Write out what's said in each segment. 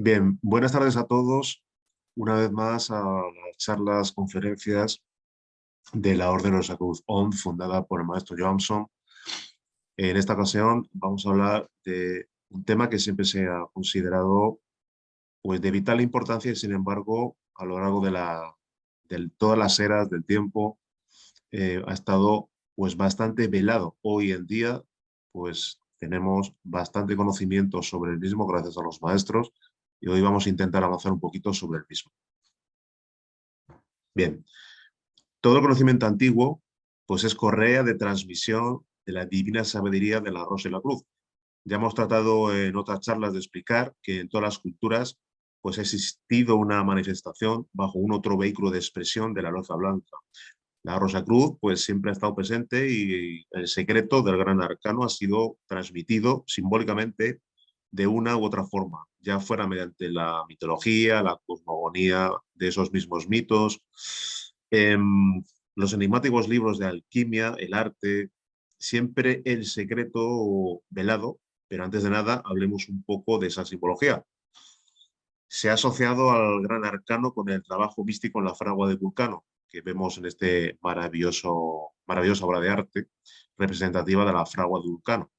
Bien, buenas tardes a todos. Una vez más a las charlas, conferencias de la Orden de los Cruz ON, fundada por el maestro Johansson. En esta ocasión vamos a hablar de un tema que siempre se ha considerado pues, de vital importancia y, sin embargo, a lo largo de todas las eras del tiempo, ha estado pues, bastante velado. Hoy en día pues, tenemos bastante conocimiento sobre el mismo gracias a los maestros y hoy vamos a intentar avanzar un poquito sobre el mismo. Bien, todo conocimiento antiguo pues es correa de transmisión de la divina sabiduría de la Rosa y la Cruz. Ya hemos tratado en otras charlas de explicar que en todas las culturas pues ha existido una manifestación bajo un otro vehículo de expresión de la loza blanca. La Rosa Cruz pues siempre ha estado presente y el secreto del gran arcano ha sido transmitido simbólicamente de una u otra forma, ya fuera mediante la mitología, la cosmogonía de esos mismos mitos, los enigmáticos libros de alquimia, el arte, siempre el secreto velado, pero antes de nada hablemos un poco de esa simbología. Se ha asociado al gran arcano con el trabajo místico en la fragua de Vulcano, que vemos en este maravillosa obra de arte representativa de la fragua de Vulcano.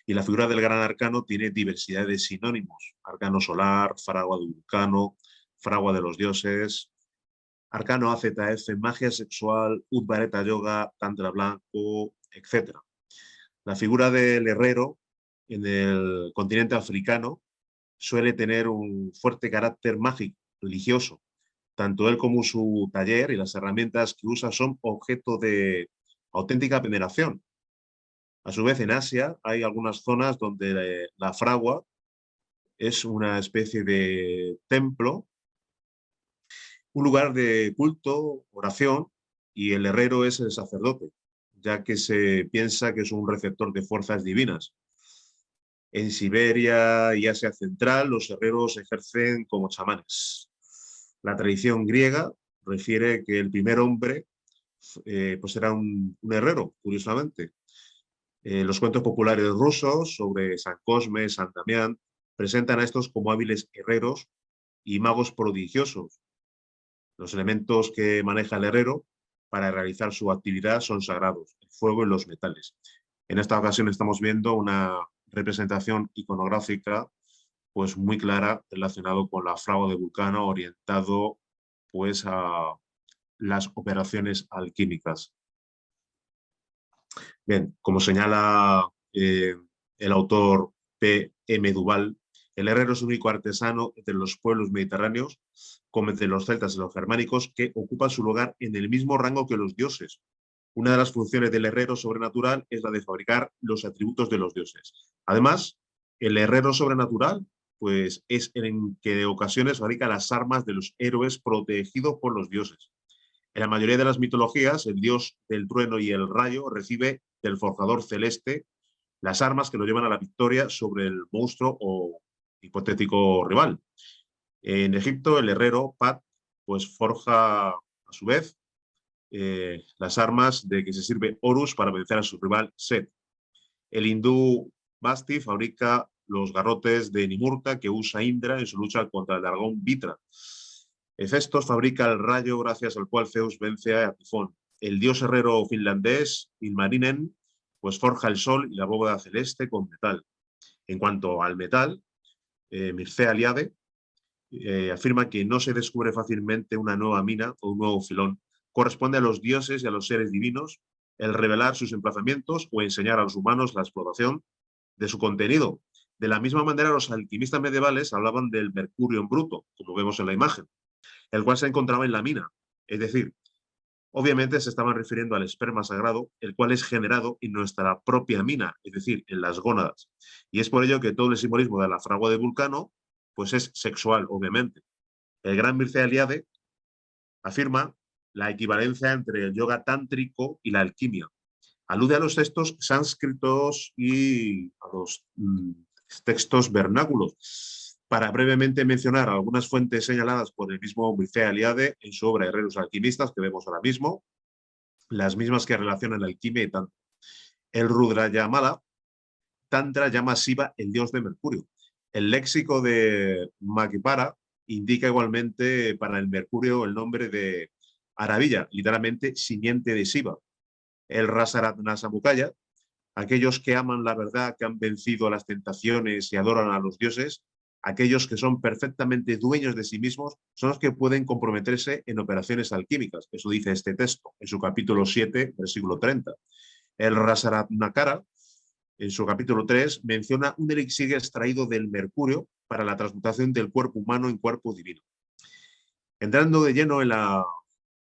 Y la figura del gran arcano tiene diversidad de sinónimos: arcano solar, fragua de Vulcano, fragua de los dioses, arcano AZF, magia sexual, Udvareta yoga, tantra blanco, etc. La figura del herrero en el continente africano suele tener un fuerte carácter mágico, religioso. Tanto él como su taller y las herramientas que usa son objeto de auténtica veneración. A su vez, en Asia hay algunas zonas donde la fragua es una especie de templo, un lugar de culto, oración, y el herrero es el sacerdote, ya que se piensa que es un receptor de fuerzas divinas. En Siberia y Asia Central, los herreros ejercen como chamanes. La tradición griega refiere que el primer hombre pues era un herrero, curiosamente. Los cuentos populares rusos sobre San Cosme, San Damián, presentan a estos como hábiles herreros y magos prodigiosos. Los elementos que maneja el herrero para realizar su actividad son sagrados: el fuego y los metales. En esta ocasión estamos viendo una representación iconográfica pues muy clara relacionado con la fragua de Vulcano, orientado pues a las operaciones alquímicas. Bien, como señala el autor P. M. Duval, el herrero es el único artesano entre los pueblos mediterráneos, como entre los celtas y los germánicos, que ocupa su lugar en el mismo rango que los dioses. Una de las funciones del herrero sobrenatural es la de fabricar los atributos de los dioses. Además, el herrero sobrenatural pues, es en que de ocasiones fabrica las armas de los héroes protegidos por los dioses. En la mayoría de las mitologías, el dios del trueno y el rayo recibe del forjador celeste las armas que lo llevan a la victoria sobre el monstruo o hipotético rival. En Egipto, el herrero Pat pues forja a su vez las armas de que se sirve Horus para vencer a su rival Set. El hindú Basti fabrica los garrotes de Nimurta que usa Indra en su lucha contra el dragón Vitra. Hefestos fabrica el rayo gracias al cual Zeus vence a Tifón. El dios herrero finlandés Ilmarinen pues forja el sol y la bóveda celeste con metal. En cuanto al metal, Mircea Eliade afirma que no se descubre fácilmente una nueva mina o un nuevo filón. Corresponde a los dioses y a los seres divinos el revelar sus emplazamientos o enseñar a los humanos la explotación de su contenido. De la misma manera, los alquimistas medievales hablaban del mercurio en bruto, como vemos en la imagen, el cual se encontraba en la mina. Es decir, obviamente se estaban refiriendo al esperma sagrado, el cual es generado en nuestra propia mina, es decir, en las gónadas. Y es por ello que todo el simbolismo de la fragua de Vulcano pues es sexual, obviamente. El gran Mircea Eliade afirma la equivalencia entre el yoga tántrico y la alquimia. Alude a los textos sánscritos y a los textos vernáculos, para brevemente mencionar algunas fuentes señaladas por el mismo Mircea Eliade en su obra Herreros alquimistas, que vemos ahora mismo, las mismas que relacionan la alquimia y tantra. El Rudrayamala Tantra llama a Shiva el dios de Mercurio. El léxico de Maquipara indica igualmente para el mercurio el nombre de Aravilla, literalmente simiente de Siva. El Rasaratnasamukaya, aquellos que aman la verdad, que han vencido las tentaciones y adoran a los dioses, aquellos que son perfectamente dueños de sí mismos, son los que pueden comprometerse en operaciones alquímicas. Eso dice este texto en su capítulo 7, versículo 30. El Rasaratnakara, en su capítulo 3, menciona un elixir extraído del mercurio para la transmutación del cuerpo humano en cuerpo divino. Entrando de lleno en la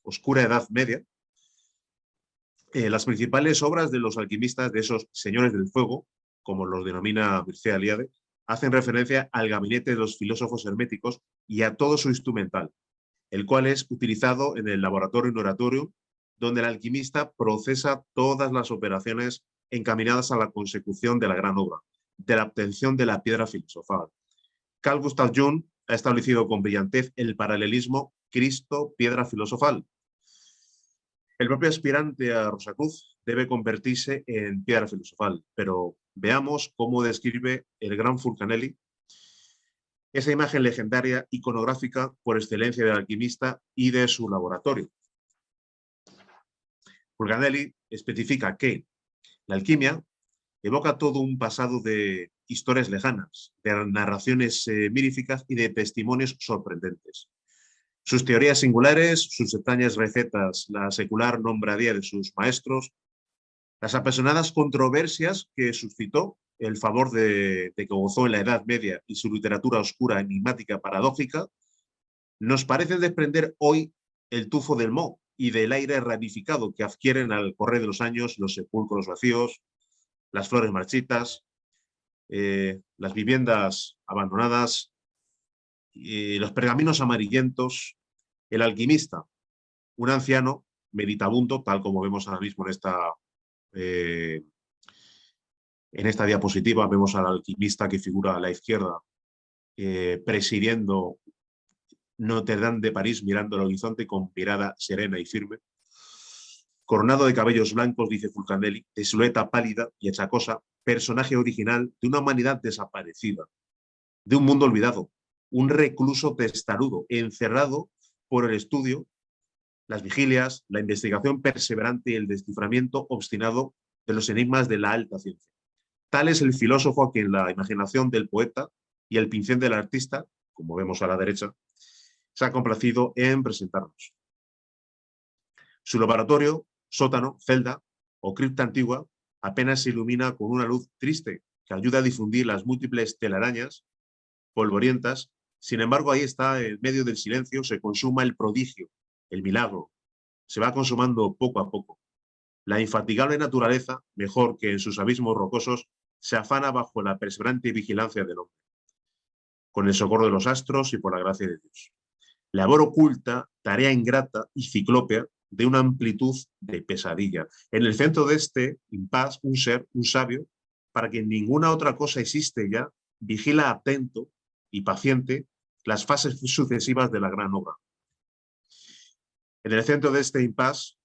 oscura Edad Media, las principales obras de los alquimistas, de esos señores del fuego, como los denomina Mircea Eliade, hacen referencia al gabinete de los filósofos herméticos y a todo su instrumental, el cual es utilizado en el laboratorio in oratorio, donde el alquimista procesa todas las operaciones encaminadas a la consecución de la gran obra, de la obtención de la piedra filosofal. Carl Gustav Jung ha establecido con brillantez el paralelismo Cristo-piedra filosofal. El propio aspirante a Rosacruz debe convertirse en piedra filosofal, pero veamos cómo describe el gran Fulcanelli esa imagen legendaria iconográfica por excelencia del alquimista y de su laboratorio. Fulcanelli especifica que la alquimia evoca todo un pasado de historias lejanas, de narraciones mírificas y de testimonios sorprendentes. Sus teorías singulares, sus extrañas recetas, la secular nombradía de sus maestros, las apasionadas controversias que suscitó, el favor de que gozó en la Edad Media y su literatura oscura, enigmática, paradójica, nos parecen desprender hoy el tufo del moho y del aire ramificado que adquieren al correr de los años los sepulcros vacíos, las flores marchitas, las viviendas abandonadas, los pergaminos amarillentos. El alquimista, un anciano meditabundo, tal como vemos ahora mismo en esta diapositiva, vemos al alquimista que figura a la izquierda presidiendo Notre Dame de París, mirando el horizonte con mirada serena y firme. Coronado de cabellos blancos, dice Fulcanelli, de silueta pálida y achacosa, personaje original de una humanidad desaparecida, de un mundo olvidado, un recluso testarudo, encerrado por el estudio, las vigilias, la investigación perseverante y el desciframiento obstinado de los enigmas de la alta ciencia. Tal es el filósofo a quien la imaginación del poeta y el pincel del artista, como vemos a la derecha, se ha complacido en presentarnos. Su laboratorio, sótano, celda o cripta antigua apenas se ilumina con una luz triste que ayuda a difundir las múltiples telarañas polvorientas. Sin embargo, ahí está, en medio del silencio, se consuma el prodigio, el milagro. Se va consumando poco a poco. La infatigable naturaleza, mejor que en sus abismos rocosos, se afana bajo la perseverante vigilancia del hombre, con el socorro de los astros y por la gracia de Dios. Labor oculta, tarea ingrata y ciclópea de una amplitud de pesadilla. En el centro de este impas, un ser, un sabio, para quien ninguna otra cosa existe ya, vigila atento y paciente las fases sucesivas de la gran obra. En el centro de este impas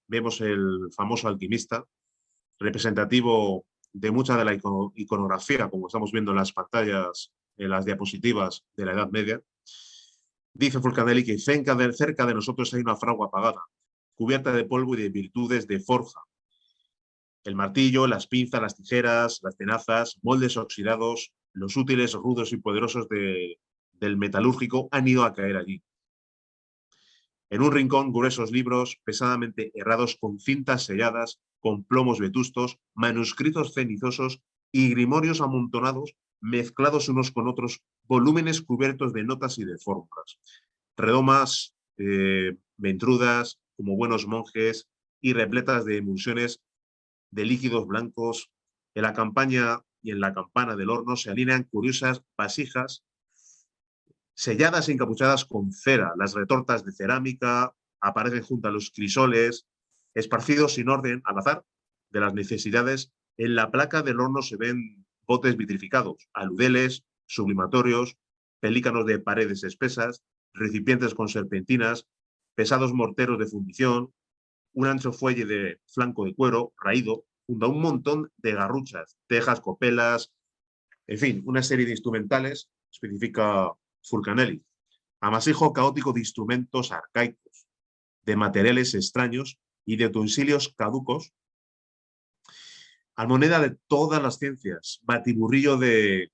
vemos el famoso alquimista, representativo de mucha de la iconografía, como estamos viendo en las pantallas, en las diapositivas de la Edad Media. Dice Fulcanelli que cerca de nosotros hay una fragua apagada, cubierta de polvo y de virtudes de forja. El martillo, las pinzas, las tijeras, las tenazas, moldes oxidados, los útiles rudos y poderosos del metalúrgico han ido a caer allí. En un rincón, gruesos libros pesadamente herrados con cintas selladas, con plomos vetustos, manuscritos cenizosos y grimorios amontonados, mezclados unos con otros, volúmenes cubiertos de notas y de fórmulas. Redomas, ventrudas, como buenos monjes, y repletas de emulsiones de líquidos blancos. En la campaña y en la campana del horno se alinean curiosas vasijas selladas y encapuchadas con cera. Las retortas de cerámica aparecen junto a los crisoles, esparcidos sin orden, al azar, de las necesidades. En la placa del horno se ven botes vitrificados, aludeles, sublimatorios, pelícanos de paredes espesas, recipientes con serpentinas, pesados morteros de fundición, un ancho fuelle de flanco de cuero raído, junto a un montón de garruchas, tejas, copelas, En fin, una serie de instrumentales, especifica Fulcanelli, amasijo caótico de instrumentos arcaicos, de materiales extraños y de utensilios caducos, almoneda de todas las ciencias, batiburrillo de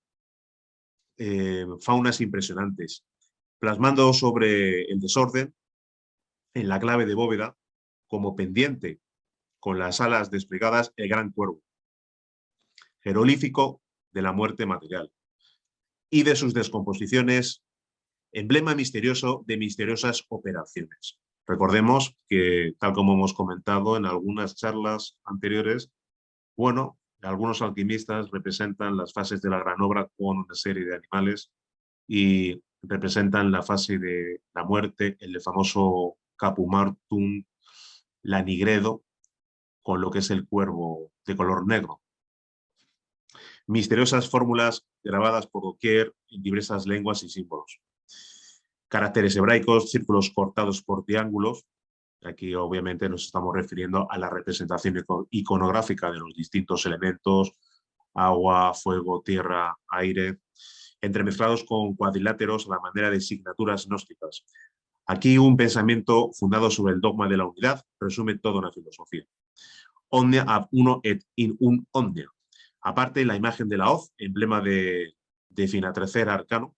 faunas impresionantes, plasmando sobre el desorden, en la clave de bóveda, como pendiente, con las alas desplegadas, el gran cuervo, jeroglífico de la muerte material, y de sus descomposiciones, emblema misterioso de misteriosas operaciones. Recordemos que, tal como hemos comentado en algunas charlas anteriores, bueno, algunos alquimistas representan las fases de la gran obra con una serie de animales y representan la fase de la muerte, el famoso Capumartum lanigredo, con lo que es el cuervo de color negro. Misteriosas fórmulas grabadas por doquier en diversas lenguas y símbolos. Caracteres hebraicos, círculos cortados por triángulos. Aquí obviamente nos estamos refiriendo a la representación iconográfica de los distintos elementos, agua, fuego, tierra, aire, entremezclados con cuadriláteros a la manera de signaturas gnósticas. Aquí un pensamiento fundado sobre el dogma de la unidad resume toda una filosofía. Omnia ab uno et in un omnia. Aparte, la imagen de la hoz, emblema de decimotercer arcano,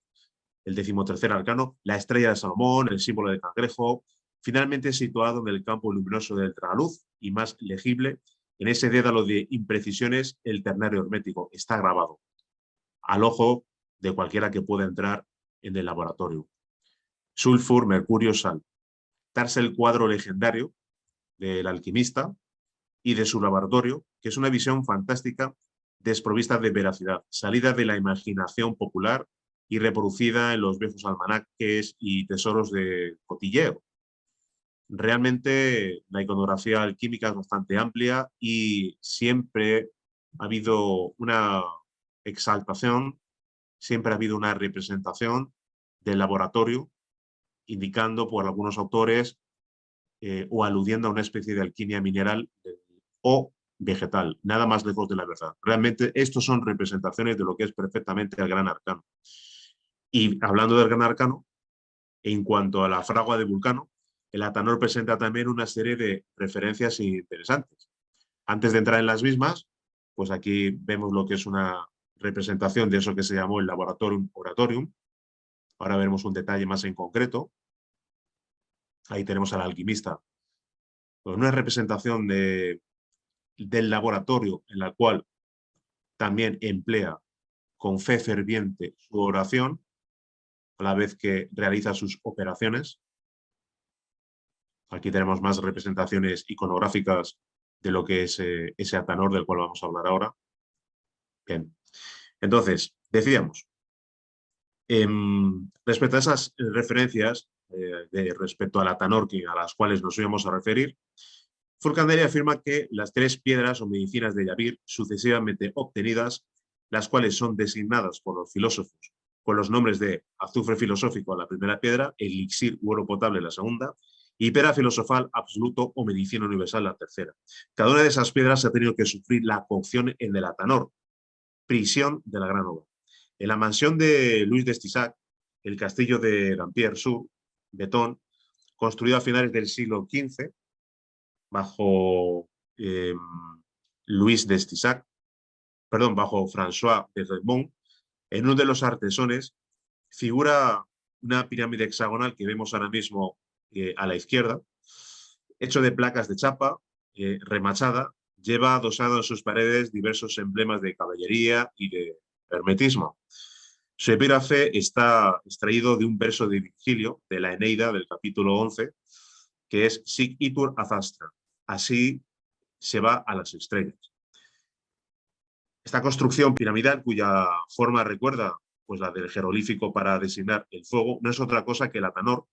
el 13º arcano, la estrella de Salomón, el símbolo de cangrejo, finalmente situado en el campo luminoso del tragaluz y más legible, en ese dédalo de imprecisiones, el ternario hermético está grabado al ojo de cualquiera que pueda entrar en el laboratorio. Sulfur, mercurio, sal. Darse el cuadro legendario del alquimista y de su laboratorio, que es una visión fantástica desprovista de veracidad, salida de la imaginación popular y reproducida en los viejos almanaques y tesoros de cotilleo. Realmente la iconografía alquímica es bastante amplia y siempre ha habido una exaltación, siempre ha habido una representación del laboratorio, indicando por algunos autores o aludiendo a una especie de alquimia mineral o vegetal, nada más lejos de la verdad. Realmente estos son representaciones de lo que es perfectamente el gran arcano. Y hablando del gran arcano, en cuanto a la fragua de Vulcano, el Atanor presenta también una serie de referencias interesantes. Antes de entrar en las mismas, pues aquí vemos lo que es una representación de eso que se llamó el Laboratorium Oratorium. Ahora veremos un detalle más en concreto. Ahí tenemos al alquimista. Pues una representación del laboratorio en la cual también emplea con fe ferviente su oración a la vez que realiza sus operaciones. Aquí tenemos más representaciones iconográficas de lo que es ese Atanor del cual vamos a hablar ahora. Bien, entonces, decíamos, respecto a esas referencias, respecto al Atanor a las cuales nos íbamos a referir, Fulcanelli afirma que las 3 piedras o medicinas de Yavir sucesivamente obtenidas, las cuales son designadas por los filósofos con los nombres de azufre filosófico a la primera piedra, elixir u oro potable la segunda, y pera filosofal absoluto o medicina universal la tercera. Cada una de esas piedras ha tenido que sufrir la cocción en el Atanor, prisión de la gran obra. En la mansión de Luis de Estissac, el castillo de Dampierre-sur, Betón, construido a finales del siglo XV, bajo Luis de Estissac, perdón, bajo François de Redmond, en uno de los artesones figura una pirámide hexagonal que vemos ahora mismo a la izquierda, hecho de placas de chapa, remachada, lleva adosado en sus paredes diversos emblemas de caballería y de hermetismo. Su epígrafe está extraído de un verso de Virgilio, de la Eneida, del capítulo 11, que es Sic itur ad astra, así se va a las estrellas. Esta construcción piramidal, cuya forma recuerda pues, la del jeroglífico para designar el fuego, no es otra cosa que el Atanor,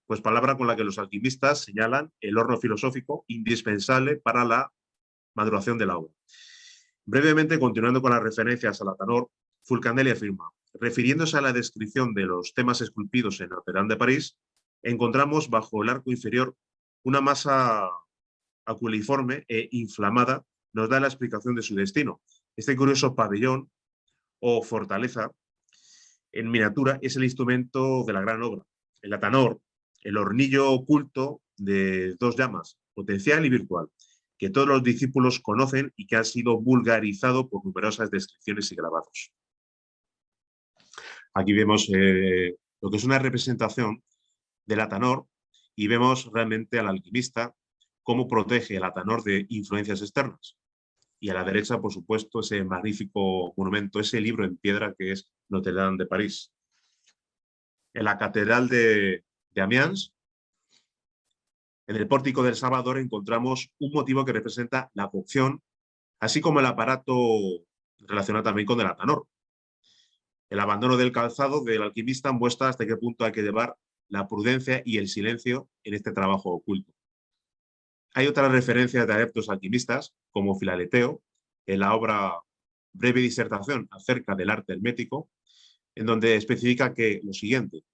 pues palabra con la que los alquimistas señalan el horno filosófico indispensable para la maduración de la obra. Brevemente, continuando con las referencias al Atanor, Fulcanelli afirma, refiriéndose a la descripción de los temas esculpidos en Notre Dame de París, encontramos bajo el arco inferior una masa aculeiforme e inflamada, nos da la explicación de su destino. Este curioso pabellón o fortaleza, en miniatura, es el instrumento de la gran obra. El atanor, el hornillo oculto de dos llamas, potencial y virtual, que todos los discípulos conocen y que ha sido vulgarizado por numerosas descripciones y grabados. Aquí vemos lo que es una representación del atanor y vemos realmente al alquimista cómo protege el atanor de influencias externas. Y a la derecha, por supuesto, ese magnífico monumento, ese libro en piedra que es Notre Dame de París. En la Catedral de Amiens, en el pórtico del Salvador, encontramos un motivo que representa la cocción, así como el aparato relacionado también con el atanor. El abandono del calzado del alquimista muestra hasta qué punto hay que llevar la prudencia y el silencio en este trabajo oculto. Hay otras referencias de adeptos alquimistas, como Filaleteo, en la obra Breve disertación acerca del arte hermético, en donde especifica que lo siguiente: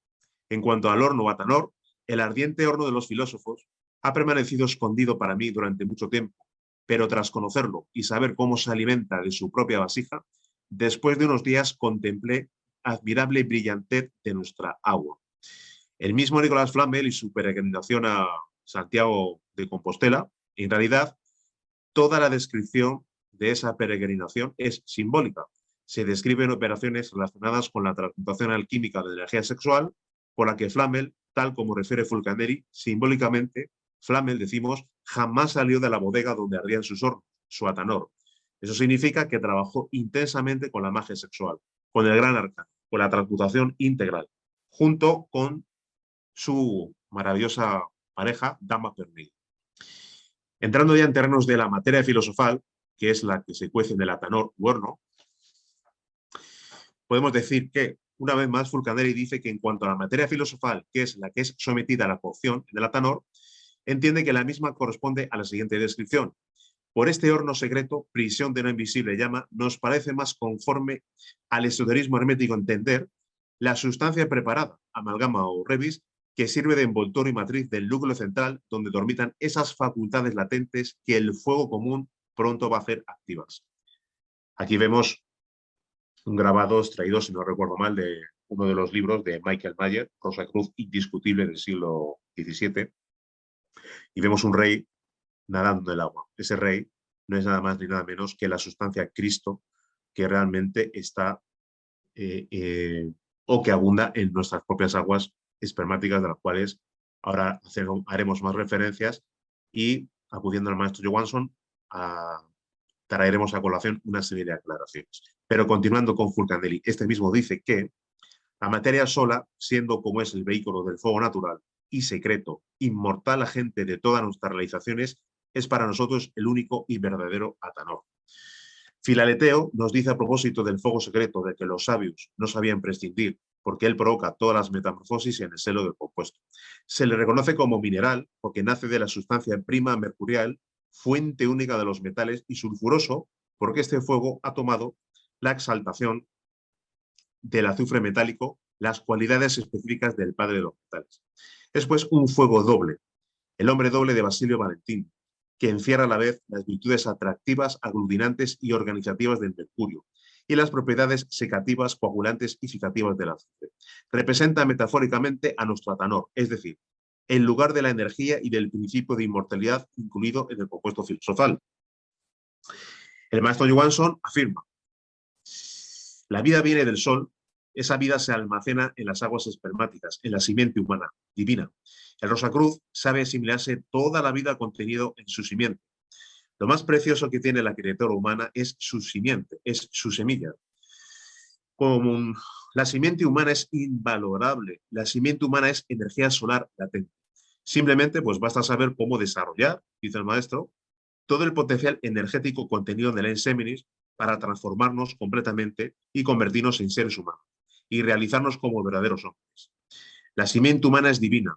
en cuanto al horno Atanor, el ardiente horno de los filósofos ha permanecido escondido para mí durante mucho tiempo, pero tras conocerlo y saber cómo se alimenta de su propia vasija, después de unos días contemplé admirable brillantez de nuestra agua. El mismo Nicolás Flamel y su peregrinación a Santiago de Compostela, en realidad, toda la descripción de esa peregrinación es simbólica. Se describen operaciones relacionadas con la transmutación alquímica de energía sexual, por la que Flamel, tal como refiere Fulcanelli, simbólicamente, Flamel, decimos, jamás salió de la bodega donde ardían sus hornos, su atanor. Eso significa que trabajó intensamente con la magia sexual, con el gran arcano, con la transmutación integral, junto con su maravillosa pareja, Dama Pernil. Entrando ya en terrenos de la materia filosofal, que es la que se cuece en el atanor u horno, podemos decir que, una vez más, Fulcanelli dice que en cuanto a la materia filosofal, que es la que es sometida a la cocción en el atanor, entiende que la misma corresponde a la siguiente descripción. Por este horno secreto, prisión de una invisible llama, nos parece más conforme al esoterismo hermético entender la sustancia preparada, amalgama o revis, que sirve de envoltorio y matriz del núcleo central donde dormitan esas facultades latentes que el fuego común pronto va a hacer activas. Aquí vemos un grabado extraído, si no recuerdo mal, de uno de los libros de Michael Mayer, Rosacruz indiscutible del siglo XVII, y vemos un rey nadando en el agua. Ese rey no es nada más ni nada menos que la sustancia Cristo que realmente está o que abunda en nuestras propias aguas espermáticas, de las cuales ahora haremos más referencias y, acudiendo al maestro Johansson, traeremos a colación una serie de aclaraciones. Pero continuando con Fulcanelli, este mismo dice que la materia sola, siendo como es el vehículo del fuego natural y secreto, inmortal agente de todas nuestras realizaciones, es para nosotros el único y verdadero atanor. Filaleteo nos dice a propósito del fuego secreto de que los sabios no sabían prescindir porque él provoca todas las metamorfosis en el seno del compuesto. Se le reconoce como mineral porque nace de la sustancia prima mercurial, fuente única de los metales, y sulfuroso porque este fuego ha tomado la exaltación del azufre metálico, las cualidades específicas del padre de los metales. Es pues un fuego doble, el hombre doble de Basilio Valentín, que encierra a la vez las virtudes atractivas, aglutinantes y organizativas del mercurio y las propiedades secativas, coagulantes y fijativas del azufre. Representa metafóricamente a nuestro atanor, es decir, en lugar de la energía y del principio de inmortalidad incluido en el compuesto filosofal. El maestro Johansson afirma: la vida viene del sol, esa vida se almacena en las aguas espermáticas, en la simiente humana, divina. El Rosacruz sabe asimilarse toda la vida contenido en su simiente. Lo más precioso que tiene la criatura humana es su simiente, es su semilla. Como la simiente humana es invalorable, la simiente humana es energía solar latente. Simplemente, pues basta saber cómo desarrollar, dice el maestro, todo el potencial energético contenido en el Enseminis para transformarnos completamente y convertirnos en seres humanos y realizarnos como verdaderos hombres. La simiente humana es divina,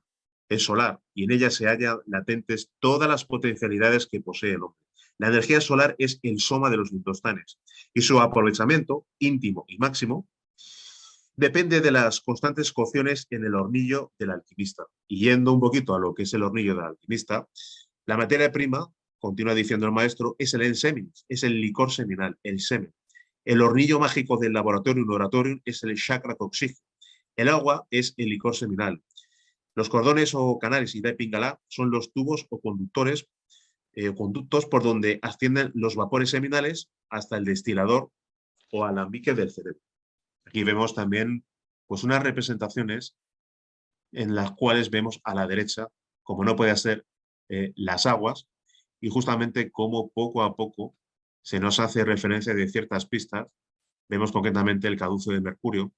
es solar, y en ella se hallan latentes todas las potencialidades que posee el hombre. La energía solar es el soma de los lintostanes y su aprovechamiento íntimo y máximo depende de las constantes cocciones en el hornillo del alquimista. Y yendo un poquito a lo que es el hornillo del alquimista, la materia prima, continúa diciendo el maestro, es el enseminis, es el licor seminal, el semen. El hornillo mágico del laboratorio Oratorium es el chakra coxígeno. El agua es el licor seminal. Los cordones o canales y de Pingala son los tubos o conductos por donde ascienden los vapores seminales hasta el destilador o alambique del cerebro. Aquí vemos también pues, unas representaciones en las cuales vemos a la derecha, como no puede ser, las aguas, y justamente cómo poco a poco se nos hace referencia de ciertas pistas. Vemos concretamente el caduce de Mercurio,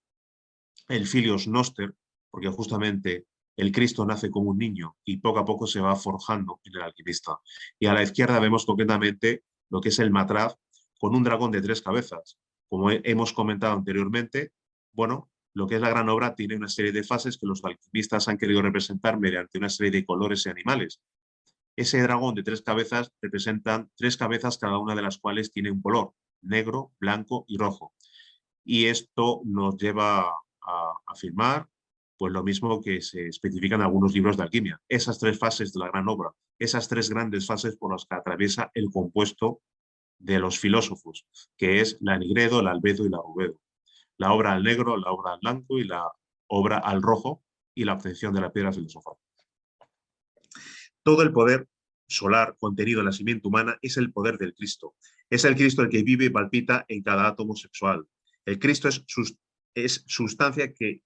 el Filios Noster, porque justamente el Cristo nace como un niño y poco a poco se va forjando en el alquimista. Y a la izquierda vemos concretamente lo que es el Matraz con un dragón de 3 cabezas. Como hemos comentado anteriormente, bueno, lo que es la gran obra tiene una serie de fases que los alquimistas han querido representar mediante una serie de colores y animales. Ese dragón de 3 cabezas representan 3 cabezas, cada una de las cuales tiene un color: negro, blanco y rojo. Y esto nos lleva a afirmar pues lo mismo que se especifica en algunos libros de alquimia. Esas 3 fases de la gran obra, esas 3 grandes fases por las que atraviesa el compuesto de los filósofos, que es la nigredo, el albedo y la rubedo. La obra al negro, la obra al blanco y la obra al rojo, y la obtención de la piedra filosofal. Todo el poder solar contenido en la simiente humana es el poder del Cristo. Es el Cristo el que vive y palpita en cada átomo sexual. El Cristo es sustancia que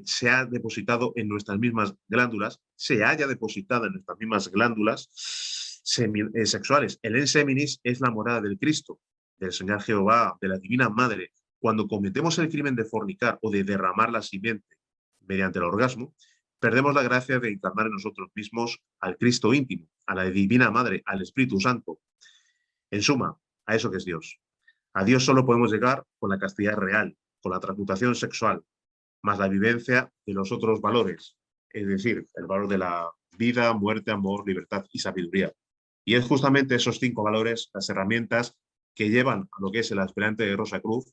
se ha depositado en nuestras mismas glándulas, se haya depositado en nuestras mismas glándulas sexuales. El enseminis es la morada del Cristo, del Señor Jehová, de la Divina Madre. Cuando cometemos el crimen de fornicar o de derramar la simiente mediante el orgasmo, perdemos la gracia de encarnar en nosotros mismos al Cristo íntimo, a la Divina Madre, al Espíritu Santo. En suma, a eso que es Dios. A Dios solo podemos llegar con la castidad real, con la transmutación sexual, más la vivencia de los otros valores, es decir, el valor de la vida, muerte, amor, libertad y sabiduría. Y es justamente esos 5 valores, las herramientas que llevan a lo que es el aspirante de Rosa Cruz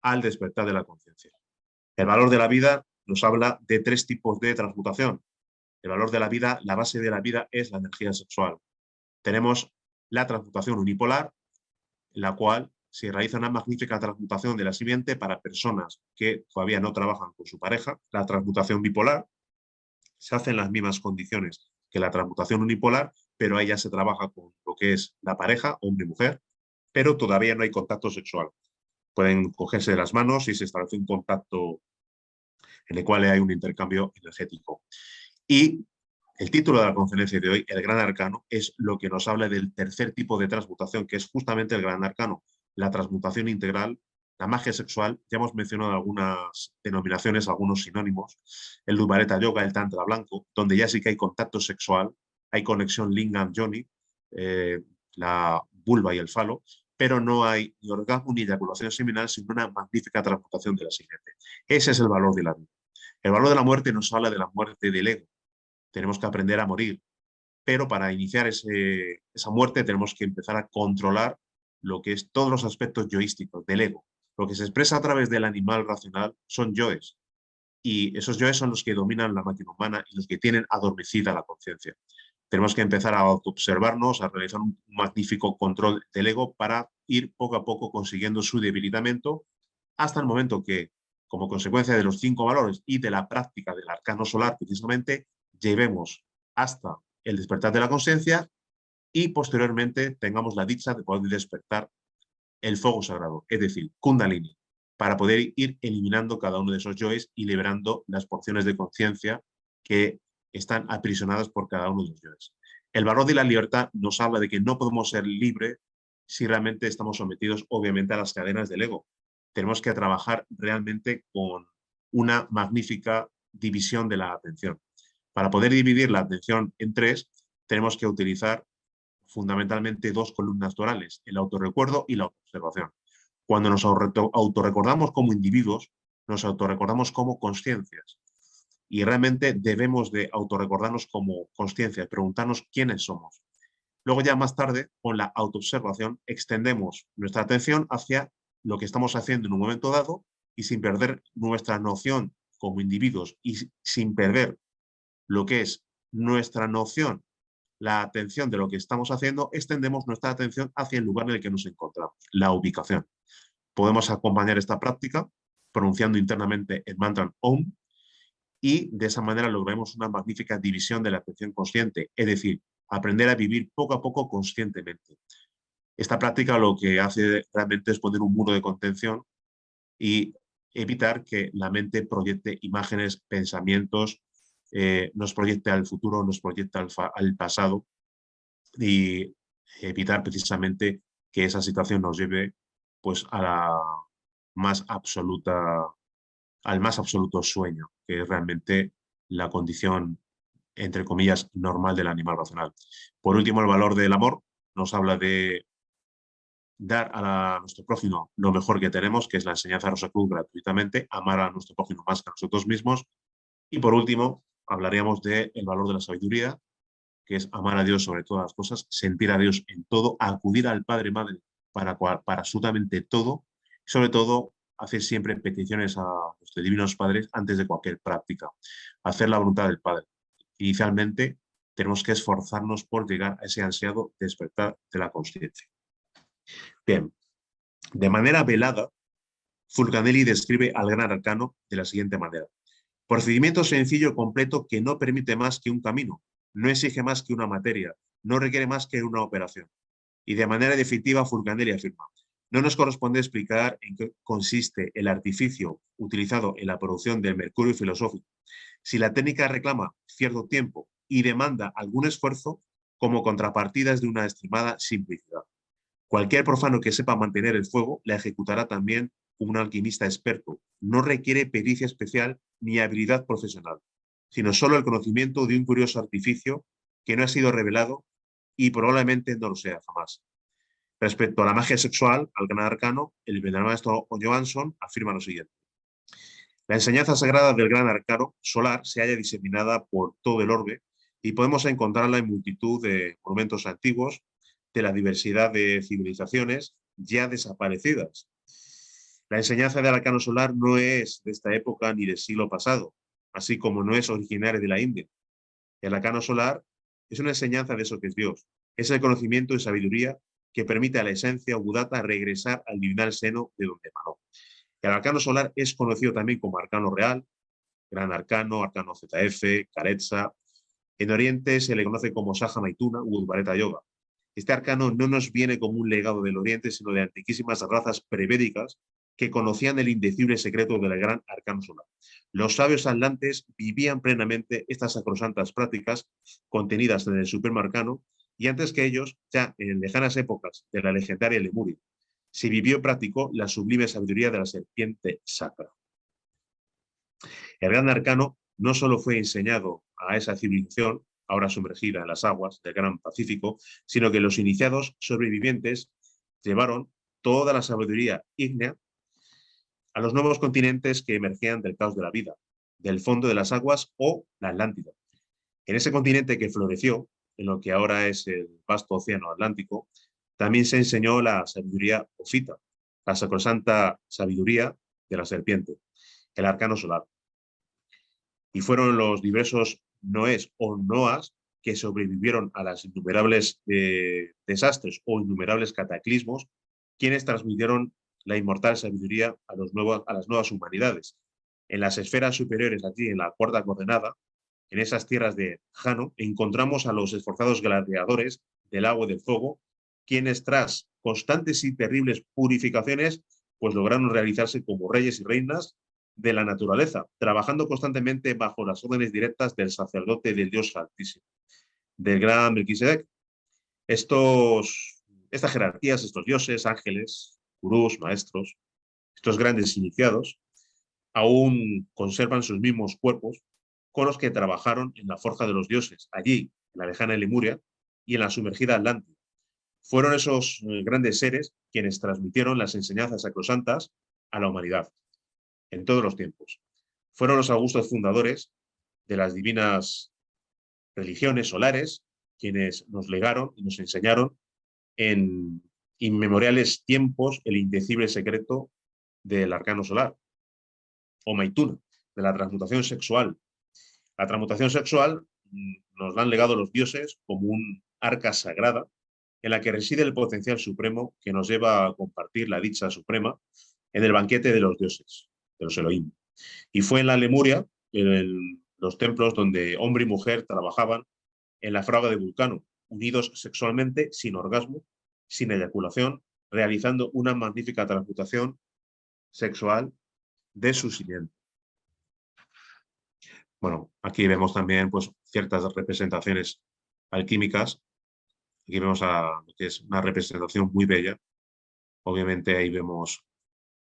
al despertar de la conciencia. El valor de la vida nos habla de 3 tipos de transmutación. El valor de la vida, la base de la vida es la energía sexual. Tenemos la transmutación unipolar, en la cual se realiza una magnífica transmutación de la simiente para personas que todavía no trabajan con su pareja. La transmutación bipolar se hace en las mismas condiciones que la transmutación unipolar, pero ahí ya se trabaja con lo que es la pareja, hombre y mujer, pero todavía no hay contacto sexual. Pueden cogerse de las manos y se establece un contacto en el cual hay un intercambio energético. Y el título de la conferencia de hoy, el Gran Arcano, es lo que nos habla del tercer tipo de transmutación, que es justamente el Gran Arcano, la transmutación integral, la magia sexual. Ya hemos mencionado algunas denominaciones, algunos sinónimos, el Dvaita Yoga, el Tantra blanco, donde ya sí que hay contacto sexual, hay conexión lingam-yoni, la vulva y el falo, pero no hay ni orgasmo ni eyaculación seminal, sino una magnífica transmutación de la siguiente. Ese es el valor de la vida. El valor de la muerte nos habla de la muerte del ego. Tenemos que aprender a morir, pero para iniciar esa muerte tenemos que empezar a controlar lo que es todos los aspectos yoísticos del ego. Lo que se expresa a través del animal racional son yoes, y esos yoes son los que dominan la máquina humana y los que tienen adormecida la conciencia. Tenemos que empezar a observarnos, a realizar un magnífico control del ego para ir poco a poco consiguiendo su debilitamiento hasta el momento que, como consecuencia de los 5 valores y de la práctica del arcano solar, precisamente, llevemos hasta el despertar de la conciencia y posteriormente tengamos la dicha de poder despertar el fuego sagrado, es decir, Kundalini, para poder ir eliminando cada uno de esos yoes y liberando las porciones de conciencia que están aprisionadas por cada uno de los yoes. El valor de la libertad nos habla de que no podemos ser libres si realmente estamos sometidos, obviamente, a las cadenas del ego. Tenemos que trabajar realmente con una magnífica división de la atención. Para poder dividir la atención en 3, tenemos que utilizar fundamentalmente 2 columnas torales, el autorrecuerdo y la autoobservación. Cuando nos autorrecordamos como individuos, nos autorrecordamos como consciencias. Y realmente debemos de autorrecordarnos como consciencias, preguntarnos quiénes somos. Luego ya más tarde, con la autoobservación, extendemos nuestra atención hacia lo que estamos haciendo en un momento dado y sin perder nuestra noción como individuos y sin perder lo que es nuestra noción, la atención de lo que estamos haciendo, extendemos nuestra atención hacia el lugar en el que nos encontramos, la ubicación. Podemos acompañar esta práctica pronunciando internamente el mantra Om y de esa manera lograremos una magnífica división de la atención consciente, es decir, aprender a vivir poco a poco conscientemente. Esta práctica lo que hace realmente es poner un muro de contención y evitar que la mente proyecte imágenes, pensamientos, nos proyecte al futuro, nos proyecte al pasado y evitar precisamente que esa situación nos lleve pues a la más absoluta, al más absoluto sueño, que es realmente la condición, entre comillas, normal del animal racional. Por último, el valor del amor nos habla de dar a nuestro prójimo lo mejor que tenemos, que es la enseñanza de Rosa Cruz gratuitamente, amar a nuestro prójimo más que a nosotros mismos. Y por último, hablaríamos del valor de la sabiduría, que es amar a Dios sobre todas las cosas, sentir a Dios en todo, acudir al Padre Madre para absolutamente todo, y sobre todo hacer siempre peticiones a nuestros divinos padres antes de cualquier práctica, hacer la voluntad del Padre. Inicialmente, tenemos que esforzarnos por llegar a ese ansiado despertar de la conciencia. Bien, de manera velada, Fulcanelli describe al gran arcano de la siguiente manera. Procedimiento sencillo, completo, que no permite más que un camino, no exige más que una materia, no requiere más que una operación. Y de manera definitiva, Fulcanelli afirma, no nos corresponde explicar en qué consiste el artificio utilizado en la producción del mercurio filosófico. Si la técnica reclama cierto tiempo y demanda algún esfuerzo, como contrapartidas de una estimada simplicidad. Cualquier profano que sepa mantener el fuego la ejecutará también un alquimista experto. No requiere pericia especial ni habilidad profesional, sino solo el conocimiento de un curioso artificio que no ha sido revelado y probablemente no lo sea jamás. Respecto a la magia sexual, al gran arcano, el venerable maestro Johansson afirma lo siguiente. La enseñanza sagrada del gran arcano solar se halla diseminada por todo el orbe y podemos encontrarla en multitud de monumentos antiguos de la diversidad de civilizaciones ya desaparecidas. La enseñanza del arcano solar no es de esta época ni del siglo pasado, así como no es originaria de la India. El arcano solar es una enseñanza de eso que es Dios. Es el conocimiento y sabiduría que permite a la esencia Buddhata regresar al divinal seno de donde emanó. El arcano solar es conocido también como arcano real, gran arcano, arcano ZF, Karetsa. En Oriente se le conoce como Saja Maituna u Udvareta Yoga. Este arcano no nos viene como un legado del Oriente, sino de antiquísimas razas prevédicas que conocían el indecible secreto del gran arcano solar. Los sabios atlantes vivían plenamente estas sacrosantas prácticas contenidas en el supremo arcano y antes que ellos, ya en lejanas épocas de la legendaria Lemuria, se vivió y practicó la sublime sabiduría de la serpiente sacra. El gran arcano no solo fue enseñado a esa civilización, ahora sumergida en las aguas del Gran Pacífico, sino que los iniciados sobrevivientes llevaron toda la sabiduría ígnea a los nuevos continentes que emergían del caos de la vida, del fondo de las aguas o la Atlántida. En ese continente que floreció, en lo que ahora es el vasto océano Atlántico, también se enseñó la sabiduría ofita, la sacrosanta sabiduría de la serpiente, el arcano solar. Y fueron los diversos Noés o Noas que sobrevivieron a las innumerables desastres o innumerables cataclismos, quienes transmitieron la inmortal sabiduría a las nuevas humanidades. En las esferas superiores, aquí en la cuarta coordenada, en esas tierras de Jano, encontramos a los esforzados gladiadores del agua y del fuego, quienes tras constantes y terribles purificaciones, pues lograron realizarse como reyes y reinas de la naturaleza, trabajando constantemente bajo las órdenes directas del sacerdote del Dios Altísimo, del gran Melquisedec. Estas jerarquías, estos dioses, ángeles, gurús, maestros, estos grandes iniciados, aún conservan sus mismos cuerpos con los que trabajaron en la forja de los dioses, allí, en la lejana Lemuria y en la sumergida Atlántida. Fueron esos grandes seres quienes transmitieron las enseñanzas sacrosantas a la humanidad en todos los tiempos. Fueron los augustos fundadores de las divinas religiones solares quienes nos legaron y nos enseñaron en inmemoriales tiempos el indecible secreto del arcano solar, o Maituna, de la transmutación sexual. La transmutación sexual nos la han legado los dioses como un arca sagrada en la que reside el potencial supremo que nos lleva a compartir la dicha suprema en el banquete de los dioses, de los Elohim. Y fue en la Lemuria, en los templos donde hombre y mujer trabajaban en la fraga de Vulcano, unidos sexualmente, sin orgasmo, sin eyaculación, realizando una magnífica transmutación sexual de su simiente. Bueno, aquí vemos también pues, ciertas representaciones alquímicas. Aquí vemos lo que es una representación muy bella. Obviamente ahí vemos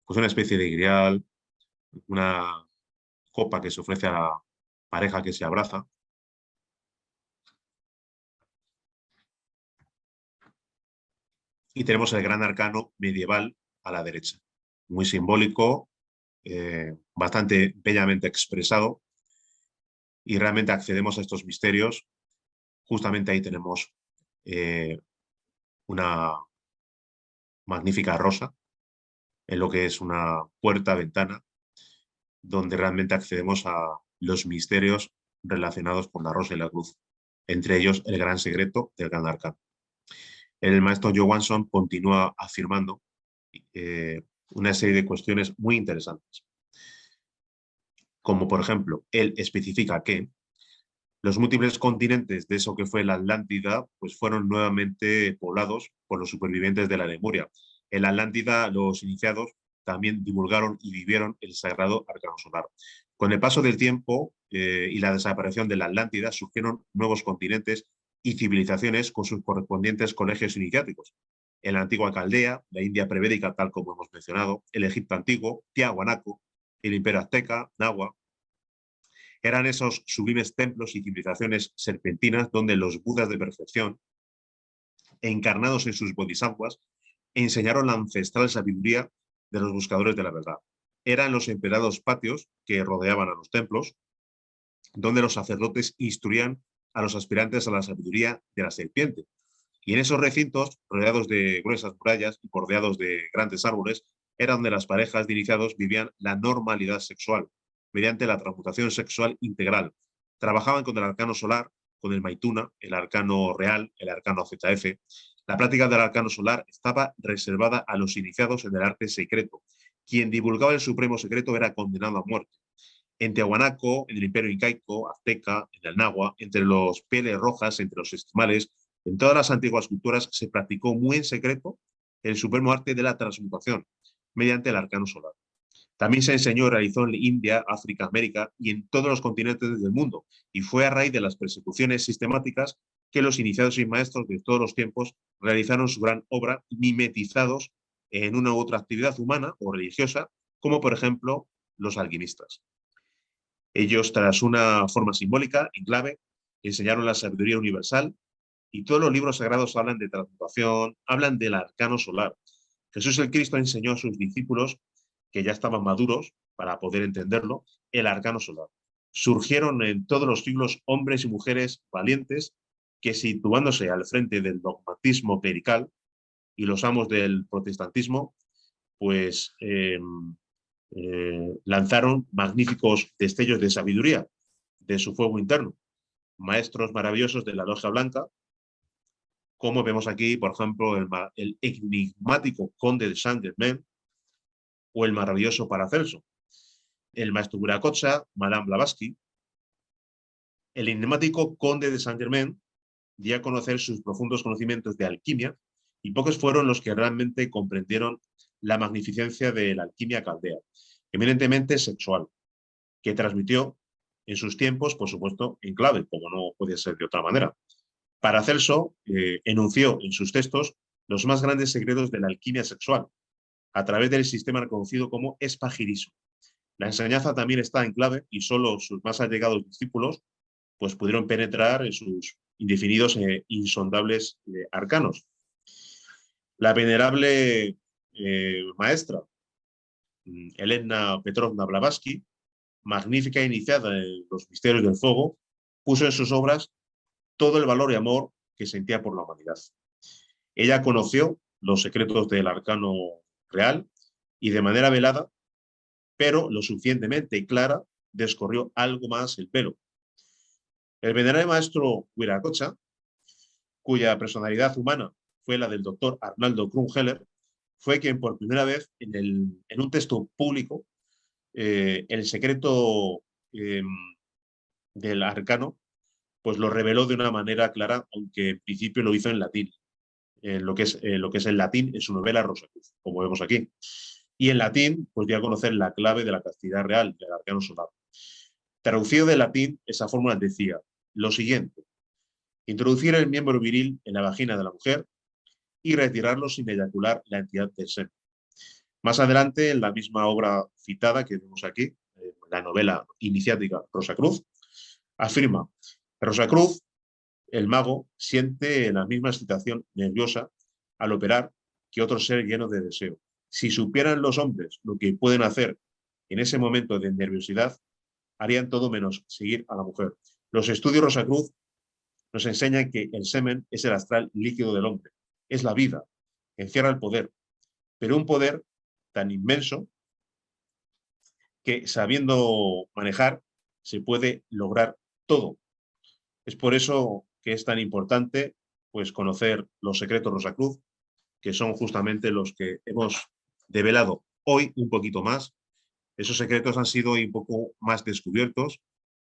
pues, una especie de grial, una copa que se ofrece a la pareja que se abraza. Y tenemos el gran arcano medieval a la derecha. Muy simbólico, bastante bellamente expresado. Y realmente accedemos a estos misterios. Justamente ahí tenemos una magnífica rosa, en lo que es una puerta-ventana, donde realmente accedemos a los misterios relacionados con la rosa y la cruz, entre ellos el gran secreto del gran arcano. El maestro Johansson continúa afirmando una serie de cuestiones muy interesantes, como por ejemplo, él especifica que los múltiples continentes de eso que fue la Atlántida pues fueron nuevamente poblados por los supervivientes de la Lemuria. En la Atlántida los iniciados también divulgaron y vivieron el sagrado arcano solar. Con el paso del tiempo y la desaparición de la Atlántida surgieron nuevos continentes y civilizaciones con sus correspondientes colegios iniciáticos. En la antigua Caldea, la India prevédica, tal como hemos mencionado, el Egipto antiguo, Tiahuanaco, el Imperio Azteca, Nahua, eran esos sublimes templos y civilizaciones serpentinas donde los budas de perfección, encarnados en sus bodhisattvas, enseñaron la ancestral sabiduría de los buscadores de la verdad. Eran los emperados patios que rodeaban a los templos, donde los sacerdotes instruían a los aspirantes a la sabiduría de la serpiente. Y en esos recintos, rodeados de gruesas murallas y bordeados de grandes árboles, era donde las parejas de iniciados vivían la normalidad sexual, mediante la transmutación sexual integral. Trabajaban con el arcano solar, con el Maituna, el arcano real, el arcano ZF. La práctica del arcano solar estaba reservada a los iniciados en el arte secreto. Quien divulgaba el supremo secreto era condenado a muerte. En Tiahuanaco, en el Imperio Incaico, Azteca, en el Nahua, entre los pieles rojas, entre los esquimales, en todas las antiguas culturas se practicó muy en secreto el supremo arte de la transmutación mediante el arcano solar. También se enseñó y realizó en India, África, América y en todos los continentes del mundo. Y fue a raíz de las persecuciones sistemáticas que los iniciados y maestros de todos los tiempos realizaron su gran obra mimetizados en una u otra actividad humana o religiosa, como por ejemplo los alquimistas. Ellos, tras una forma simbólica, en clave, enseñaron la sabiduría universal y todos los libros sagrados hablan de transmutación, hablan del arcano solar. Jesús el Cristo enseñó a sus discípulos, que ya estaban maduros para poder entenderlo, el arcano solar. Surgieron en todos los siglos hombres y mujeres valientes que, situándose al frente del dogmatismo clerical y los amos del protestantismo, pues lanzaron magníficos destellos de sabiduría de su fuego interno. Maestros maravillosos de la Logia Blanca, como vemos aquí, por ejemplo, el enigmático conde de Saint-Germain o el maravilloso Paracelso, el maestro Viracocha, Madame Blavatsky. El enigmático conde de Saint-Germain dio a conocer sus profundos conocimientos de alquimia y pocos fueron los que realmente comprendieron la magnificencia de la alquimia caldea, eminentemente sexual, que transmitió en sus tiempos, por supuesto, en clave, como no puede ser de otra manera. Paracelso enunció en sus textos los más grandes secretos de la alquimia sexual, a través del sistema reconocido como espagirismo. La enseñanza también está en clave y solo sus más allegados discípulos pues, pudieron penetrar en sus indefinidos e insondables arcanos. La venerable maestra Elena Petrovna Blavatsky, magnífica iniciada en los misterios del fuego, puso en sus obras todo el valor y amor que sentía por la humanidad. Ella conoció los secretos del arcano real y de manera velada, pero lo suficientemente clara, descorrió algo más el velo. El venerable maestro Viracocha, cuya personalidad humana fue la del doctor Arnaldo Krumheller, fue quien por primera vez en un texto público, el secreto eh, del arcano, pues lo reveló de una manera clara, aunque en principio lo hizo en latín, lo que es el latín en su novela Rosacruz, como vemos aquí. Y en latín, pues dio a conocer la clave de la castidad real, del arcano solar. Traducido del latín, esa fórmula decía lo siguiente: introducir el miembro viril en la vagina de la mujer y retirarlo sin eyacular la entidad del semen. Más adelante, en la misma obra citada que vemos aquí, la novela iniciática Rosacruz, afirma: Rosacruz, el mago, siente la misma excitación nerviosa al operar que otro ser lleno de deseo. Si supieran los hombres lo que pueden hacer en ese momento de nerviosidad, harían todo menos seguir a la mujer. Los estudios Rosacruz nos enseñan que el semen es el astral líquido del hombre, es la vida, encierra el poder, pero un poder tan inmenso que sabiendo manejar se puede lograr todo. Es por eso que es tan importante pues, conocer los secretos Rosacruz, que son justamente los que hemos develado hoy un poquito más. Esos secretos han sido un poco más descubiertos.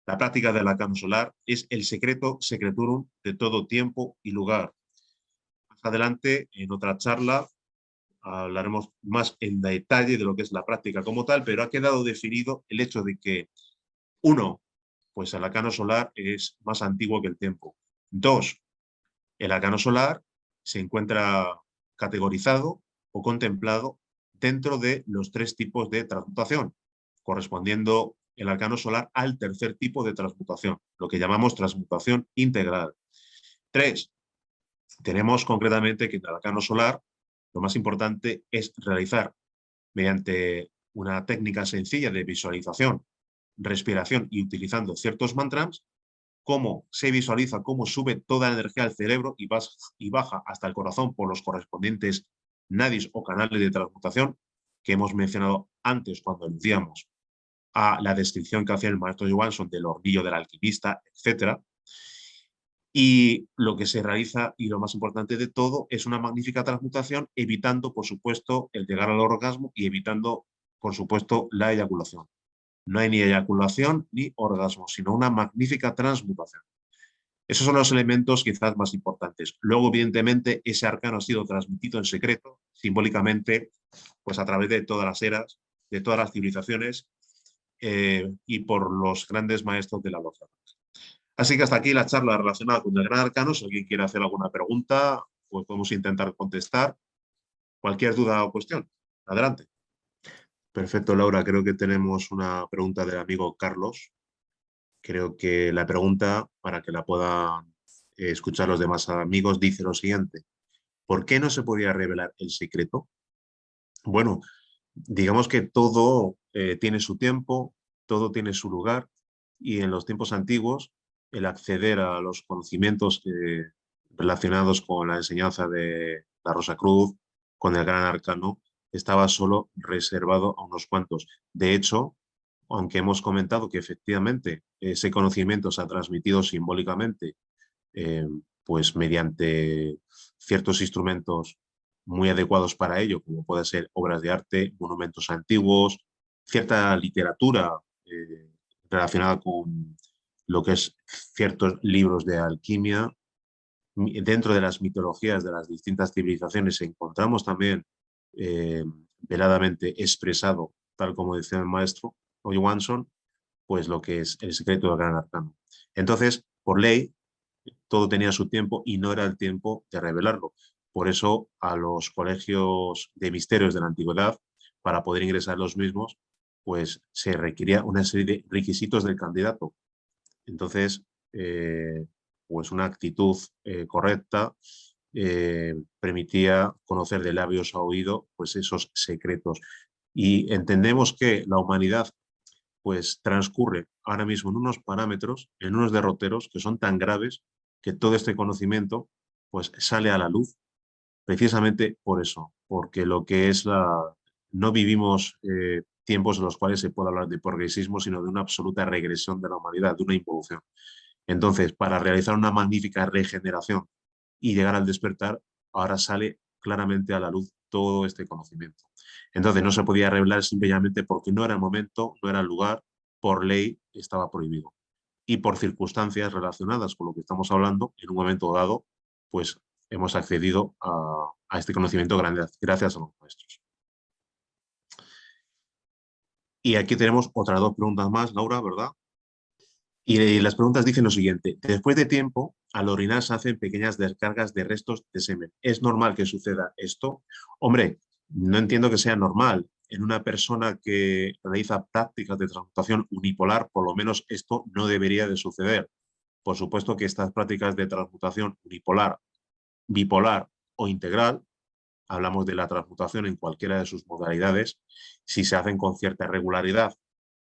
La práctica del arcano solar es el secreto secreturum de todo tiempo y lugar. Más adelante, en otra charla, hablaremos más en detalle de lo que es la práctica como tal, pero ha quedado definido el hecho de que, uno, pues el arcano solar es más antiguo que el tiempo. Dos, el arcano solar se encuentra categorizado o contemplado dentro de los tres tipos de transmutación, correspondiendo el arcano solar al tercer tipo de transmutación, lo que llamamos transmutación integral. Tres, tenemos concretamente que en el arcano solar lo más importante es realizar mediante una técnica sencilla de visualización, respiración y utilizando ciertos mantras, cómo se visualiza, cómo sube toda la energía al cerebro y baja hasta el corazón por los correspondientes nadis o canales de transmutación que hemos mencionado antes cuando decíamos a la descripción que hacía el maestro Johansson del hornillo del alquimista, etc. Y lo que se realiza, y lo más importante de todo, es una magnífica transmutación, evitando, por supuesto, el llegar al orgasmo y evitando, por supuesto, la eyaculación. No hay ni eyaculación ni orgasmo, sino una magnífica transmutación. Esos son los elementos quizás más importantes. Luego, evidentemente, ese arcano ha sido transmitido en secreto, simbólicamente, pues a través de todas las eras, de todas las civilizaciones y por los grandes maestros de la logia. Así que hasta aquí la charla relacionada con el gran arcano. Si alguien quiere hacer alguna pregunta, pues podemos intentar contestar cualquier duda o cuestión. Adelante. Perfecto, Laura. Creo que tenemos una pregunta del amigo Carlos. Creo que la pregunta, para que la puedan escuchar los demás amigos, dice lo siguiente: ¿por qué no se podía revelar el secreto? Bueno, digamos que todo tiene su tiempo, todo tiene su lugar, y en los tiempos antiguos el acceder a los conocimientos relacionados con la enseñanza de la Rosacruz, con el Gran Arcano, estaba solo reservado a unos cuantos. De hecho, aunque hemos comentado que efectivamente ese conocimiento se ha transmitido simbólicamente, eh, pues mediante ciertos instrumentos muy adecuados para ello, como pueden ser obras de arte, monumentos antiguos, cierta literatura relacionada con lo que es ciertos libros de alquimia. Dentro de las mitologías de las distintas civilizaciones encontramos también veladamente expresado, tal como decía el maestro Johansson, pues lo que es el secreto del Gran Arcano. Entonces, por ley, todo tenía su tiempo y no era el tiempo de revelarlo. Por eso, a los colegios de misterios de la antigüedad, para poder ingresar los mismos, pues se requería una serie de requisitos del candidato. Entonces, pues una actitud correcta permitía conocer de labios a oído pues esos secretos. Y entendemos que la humanidad pues transcurre ahora mismo en unos parámetros, en unos derroteros que son tan graves que todo este conocimiento pues sale a la luz precisamente por eso, porque lo que es no vivimos tiempos en los cuales se puede hablar de progresismo, sino de una absoluta regresión de la humanidad, de una involución. Entonces, para realizar una magnífica regeneración y llegar al despertar, ahora sale claramente a la luz todo este conocimiento. Entonces no se podía revelar simplemente porque no era el momento, no era el lugar, por ley estaba prohibido. Y por circunstancias relacionadas con lo que estamos hablando, en un momento dado, pues hemos accedido a este conocimiento gracias a los maestros. Y aquí tenemos otras dos preguntas más, Laura, ¿verdad? Y las preguntas dicen lo siguiente. Después de tiempo, al orinar se hacen pequeñas descargas de restos de semen. ¿Es normal que suceda esto? Hombre, no entiendo que sea normal. En una persona que realiza prácticas de transmutación unipolar, por lo menos esto no debería de suceder. Por supuesto que estas prácticas de transmutación unipolar, bipolar o integral, hablamos de la transmutación en cualquiera de sus modalidades, si se hacen con cierta regularidad,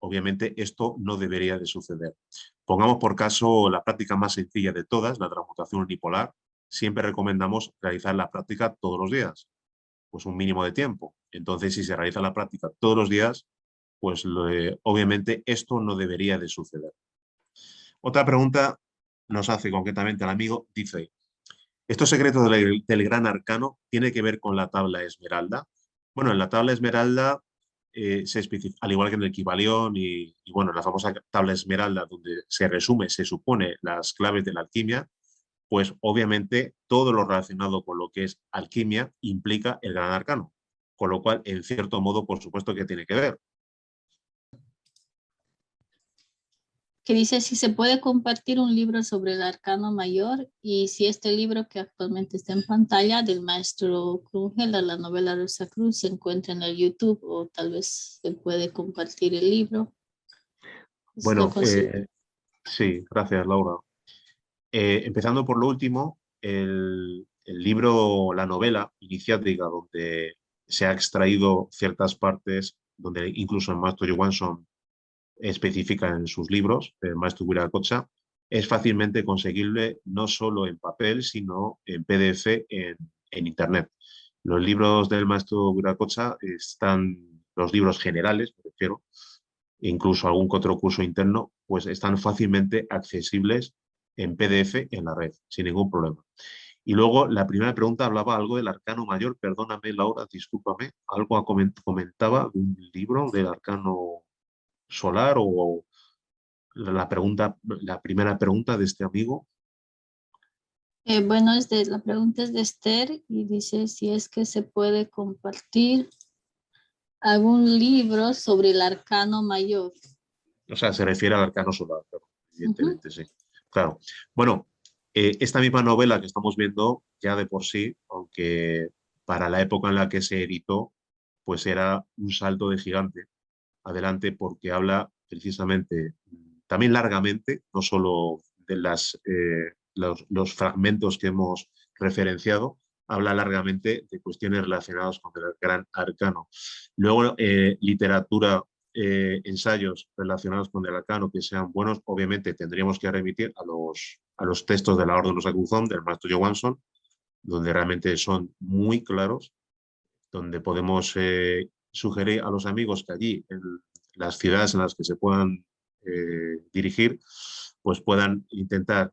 obviamente esto no debería de suceder. Pongamos por caso la práctica más sencilla de todas, la transmutación unipolar. Siempre recomendamos realizar la práctica todos los días, pues un mínimo de tiempo. Entonces, si se realiza la práctica todos los días, pues obviamente esto no debería de suceder. Otra pregunta nos hace concretamente el amigo, dice, ¿estos secretos del gran arcano tiene que ver con la tabla esmeralda? Bueno, en la tabla esmeralda se especifica, al igual que en el Kybalión y bueno, la famosa tabla esmeralda donde se resume, se supone las claves de la alquimia, pues obviamente todo lo relacionado con lo que es alquimia implica el gran arcano, con lo cual en cierto modo por supuesto que tiene que ver. Que dice si se puede compartir un libro sobre el arcano mayor y si este libro que actualmente está en pantalla del maestro Krugel, la novela Rosa Cruz, se encuentra en el YouTube o tal vez se puede compartir el libro. Bueno, sí, gracias Laura. Empezando por lo último, el libro, la novela iniciática donde se ha extraído ciertas partes, donde incluso el maestro Johansson específica en sus libros, el maestro Viracocha, es fácilmente conseguible no solo en papel, sino en PDF en Internet. Los libros del maestro Viracocha están, los libros generales, me refiero, incluso algún que otro curso interno, pues están fácilmente accesibles en PDF en la red, sin ningún problema. Y luego la primera pregunta hablaba algo del arcano mayor, perdóname Laura, discúlpame, algo comentaba de un libro del arcano solar o la pregunta, la primera pregunta de este amigo. Bueno, la pregunta es de Esther y dice si es que se puede compartir algún libro sobre el arcano mayor. O sea, se refiere al arcano solar, claro, evidentemente, sí. Claro. Bueno, esta misma novela que estamos viendo ya de por sí, aunque para la época en la que se editó, pues era un salto de gigante adelante porque habla precisamente, también largamente, no solo de los fragmentos que hemos referenciado, habla largamente de cuestiones relacionadas con el gran arcano. Luego, literatura, ensayos relacionados con el arcano que sean buenos, obviamente tendríamos que remitir a los textos de la Orden Rosacruzón del maestro Johansson, donde realmente son muy claros, donde podemos sugerir a los amigos que allí, en las ciudades en las que se puedan dirigir, pues puedan intentar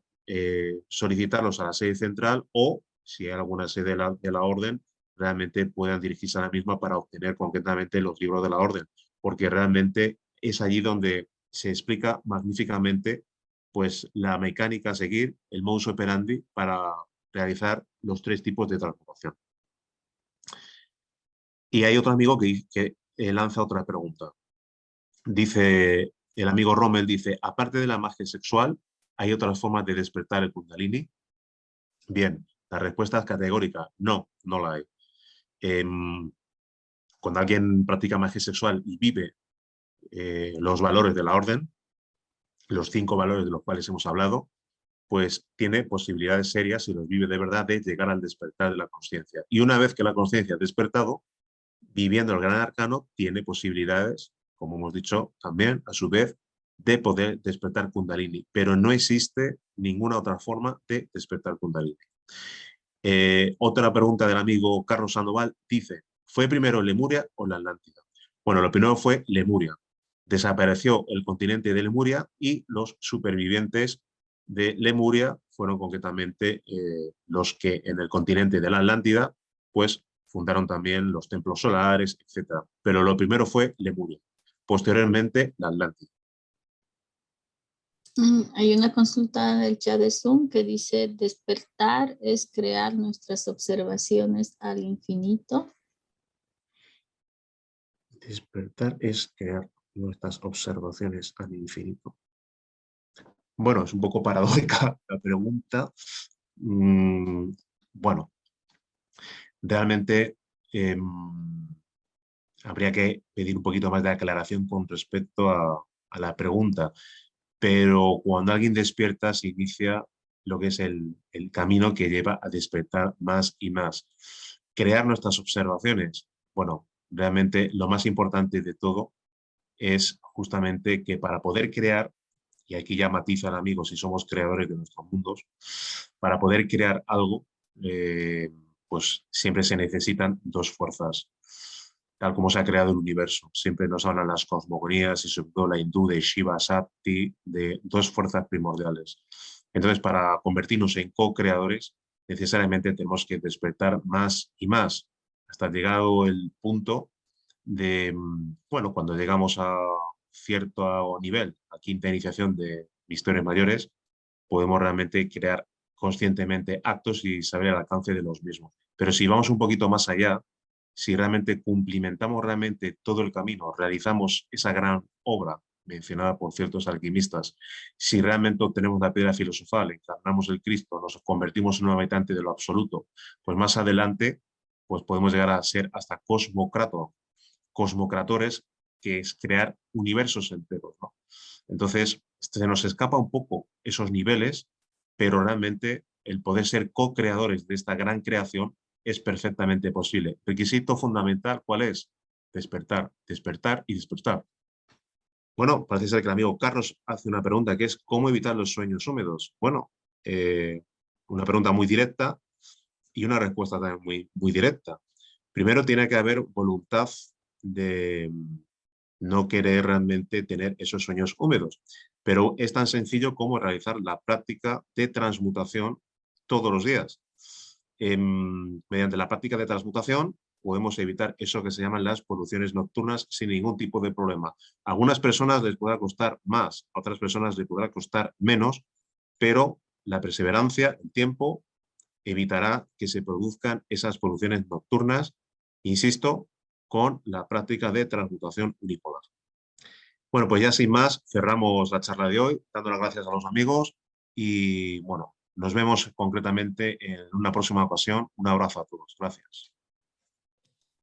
solicitarlos a la sede central o, si hay alguna sede de la orden, realmente puedan dirigirse a la misma para obtener concretamente los libros de la orden, porque realmente es allí donde se explica magníficamente pues, la mecánica a seguir, el modus operandi para realizar los 3 tipos de transformación. Y hay otro amigo que lanza otra pregunta. Dice, el amigo Rommel dice, aparte de la magia sexual, ¿hay otras formas de despertar el Kundalini? Bien, la respuesta es categórica, no, no la hay. Cuando alguien practica magia sexual y vive los valores de la orden, los 5 valores de los cuales hemos hablado, pues tiene posibilidades serias, si los vive de verdad, de llegar al despertar de la conciencia. Y una vez que la conciencia ha despertado, viviendo el gran arcano, tiene posibilidades, como hemos dicho también, a su vez, de poder despertar Kundalini. Pero no existe ninguna otra forma de despertar Kundalini. Otra pregunta del amigo Carlos Sandoval dice, ¿fue primero Lemuria o la Atlántida? Bueno, lo primero fue Lemuria. Desapareció el continente de Lemuria y los supervivientes de Lemuria fueron concretamente los que en el continente de la Atlántida, pues fundaron también los templos solares, etc. Pero lo primero fue Lemuria, posteriormente la Atlántida. Hay una consulta del chat de Zoom que dice: despertar es crear nuestras observaciones al infinito. Despertar es crear nuestras observaciones al infinito. Bueno, es un poco paradójica la pregunta. Bueno, realmente habría que pedir un poquito más de aclaración con respecto a la pregunta, pero cuando alguien despierta se inicia lo que es el camino que lleva a despertar más y más. Crear nuestras observaciones. Bueno, realmente lo más importante de todo es justamente que para poder crear, y aquí ya matizan amigos si somos creadores de nuestros mundos, para poder crear algo, pues siempre se necesitan dos fuerzas, tal como se ha creado el universo. Siempre nos hablan las cosmogonías y sobre todo la hindú de Shiva Shakti, de dos fuerzas primordiales. Entonces, para convertirnos en co-creadores, necesariamente tenemos que despertar más y más, hasta llegado el punto de, bueno, cuando llegamos a cierto nivel, a quinta iniciación de Misterios Mayores, podemos realmente crear conscientemente actos y saber el alcance de los mismos. Pero si vamos un poquito más allá, si realmente cumplimentamos realmente todo el camino, realizamos esa gran obra mencionada por ciertos alquimistas, si realmente obtenemos la piedra filosofal, encarnamos el Cristo, nos convertimos en un habitante de lo absoluto, pues más adelante pues podemos llegar a ser hasta cosmocratores, que es crear universos enteros, ¿no? Entonces, se nos escapa un poco esos niveles, pero realmente el poder ser co-creadores de esta gran creación es perfectamente posible. Requisito fundamental, ¿cuál es? Despertar, despertar y despertar. Bueno, parece ser que el amigo Carlos hace una pregunta que es ¿cómo evitar los sueños húmedos? Bueno, una pregunta muy directa y una respuesta también muy directa. Primero tiene que haber voluntad de no querer realmente tener esos sueños húmedos, pero es tan sencillo como realizar la práctica de transmutación todos los días. Mediante la práctica de transmutación podemos evitar eso que se llaman las poluciones nocturnas sin ningún tipo de problema. A algunas personas les podrá costar más, a otras personas les podrá costar menos, pero la perseverancia, el tiempo, evitará que se produzcan esas poluciones nocturnas, insisto, con la práctica de transmutación unipolar. Bueno, pues ya sin más, cerramos la charla de hoy, dando las gracias a los amigos y bueno, nos vemos concretamente en una próxima ocasión. Un abrazo a todos. Gracias.